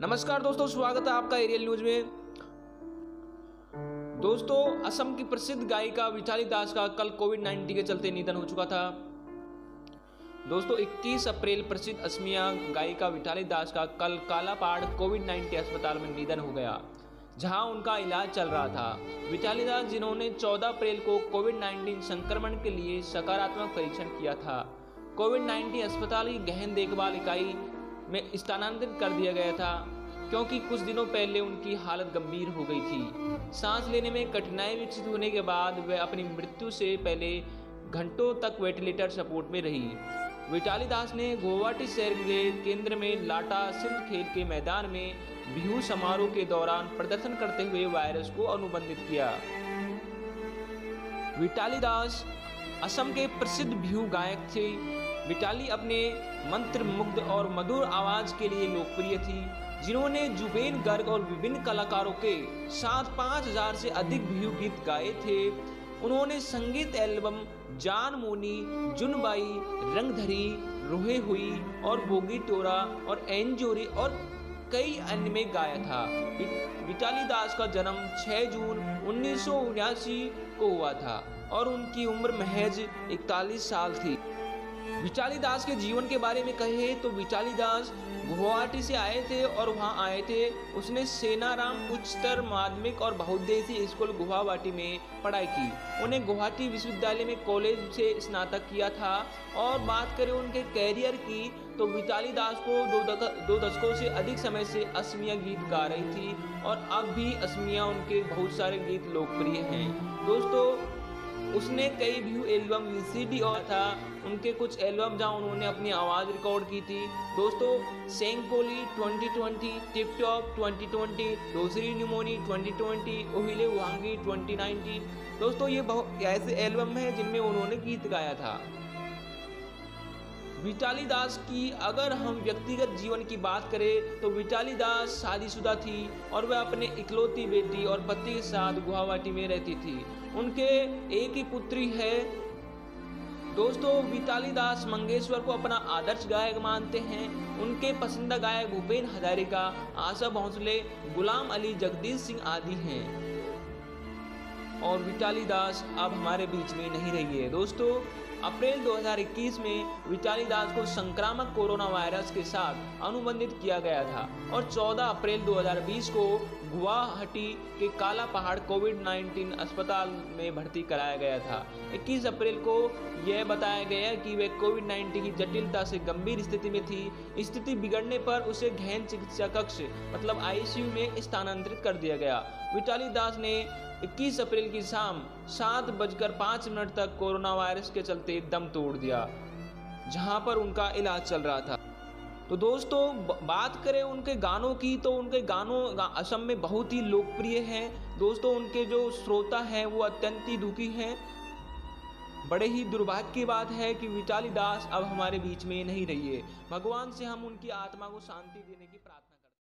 नमस्कार दोस्तों, स्वागत है आपका एरियल न्यूज में। दोस्तों, असम की प्रसिद्ध गायिका विटाली दास का कल कोविड-19 के चलते निधन हो चुका था। दोस्तों, 21 अप्रैल प्रसिद्ध असमिया गायिका विटाली दास का कल कालापाड़ कोविड-19 के अस्पताल में निधन हो गया, जहां उनका इलाज चल रहा था। विटाली दास, जिन्होंने 14 अप्रैल को कोविड-19 संक्रमण के लिए सकारात्मक परीक्षण किया था, कोविड-19 अस्पताल की गहन देखभाल इकाई में स्थानांतरित कर दिया गया था, क्योंकि कुछ दिनों पहले उनकी हालत गंभीर हो गई थी। सांस लेने में कठिनाई विकसित होने के बाद वे अपनी मृत्यु से पहले घंटों तक वेंटिलेटर सपोर्ट में रही। विटाली दास ने गुवाहाटी शहर के केंद्र में लाटा सिल्क खेल के मैदान में बिहू समारोह के दौरान प्रदर्शन करते हुए वायरस को अनुबंधित किया। विटाली दास असम के प्रसिद्ध बिहू गायक थे। विटाली अपने मंत्र मुग्ध और मधुर आवाज के लिए लोकप्रिय थी, जिन्होंने जुबेन गर्ग और विभिन्न कलाकारों के साथ 5000 से अधिक बिहू गीत गाए थे। उन्होंने संगीत एल्बम जान मोनी, जुनबाई, रंगधरी, रोहे हुई और बोगी टोरा और एंजोरी और कई अन्य में गाया था। विटाली दास का जन्म 6 जून 1979 को हुआ था और उनकी उम्र महज 41 साल थी। विटाली दास के जीवन के बारे में कहे तो विटाली दास गुवाहाटी से आए थे और वहां आए थे उसने सेनाराम उच्चतर माध्यमिक और बहुउद्देशीय स्कूल गुवाहाटी में पढ़ाई की। उन्हें गुवाहाटी विश्वविद्यालय में कॉलेज से स्नातक किया था। और बात करें उनके कैरियर की तो विटाली दास को दो दशकों से अधिक समय से असमिया गीत गा रही थी और अब भी असमिया उनके बहुत सारे गीत लोकप्रिय हैं। दोस्तों, उसने कई बिहू एल्बम VCD और था उनके कुछ एल्बम जहां उन्होंने अपनी आवाज़ रिकॉर्ड की थी। दोस्तों, सेंगकोली 2020, टिप टॉप 2020, दोसरी न्यूमोनी 2020, ओहिले वांगी 2019। दोस्तों, ये बहुत ऐसे एल्बम हैं जिनमें उन्होंने गीत गाया था। विटाली दास की अगर हम व्यक्तिगत जीवन की बात करें तो विटाली दास शादीशुदा थी और वह अपने इकलौती बेटी और पति के साथ गुवाहाटी में रहती थी। उनके एक ही पुत्री है। दोस्तों, विटाली दास मंगेशकर को अपना आदर्श गायक मानते हैं। उनके पसंदीदा गायक भूपेन हजारिका, आशा भोसले, गुलाम अली, जगदीश सिंह आदि हैं। और विटाली दास अब हमारे बीच में नहीं रही है। दोस्तों, अप्रैल 2021 में विटाली दास को संक्रामक कोरोना वायरस के साथ अनुबंधित किया गया था और 14 अप्रैल 2020 को गुवाहाटी के काला पहाड़ कोविड-19 अस्पताल में भर्ती कराया गया था। 21 अप्रैल को यह बताया गया कि वे कोविड-19 की जटिलता से गंभीर स्थिति में थी। स्थिति बिगड़ने पर उसे गहन चिकित्सा कक्ष मतलब ICU में स्थानांतरित कर दिया गया। विटाली दास ने 21 अप्रैल की शाम 7:05 तक कोरोना वायरस के चलते दम तोड़ दिया, जहां पर उनका इलाज चल रहा था। तो दोस्तों, बात करें उनके गानों की तो उनके गानों असम में बहुत ही लोकप्रिय हैं। दोस्तों, उनके जो श्रोता हैं वो अत्यंत ही दुखी हैं। बड़े ही दुर्भाग्य की बात है कि विटाली दास अब हमारे बीच में नहीं रही है। भगवान से हम उनकी आत्मा को शांति देने की प्रार्थना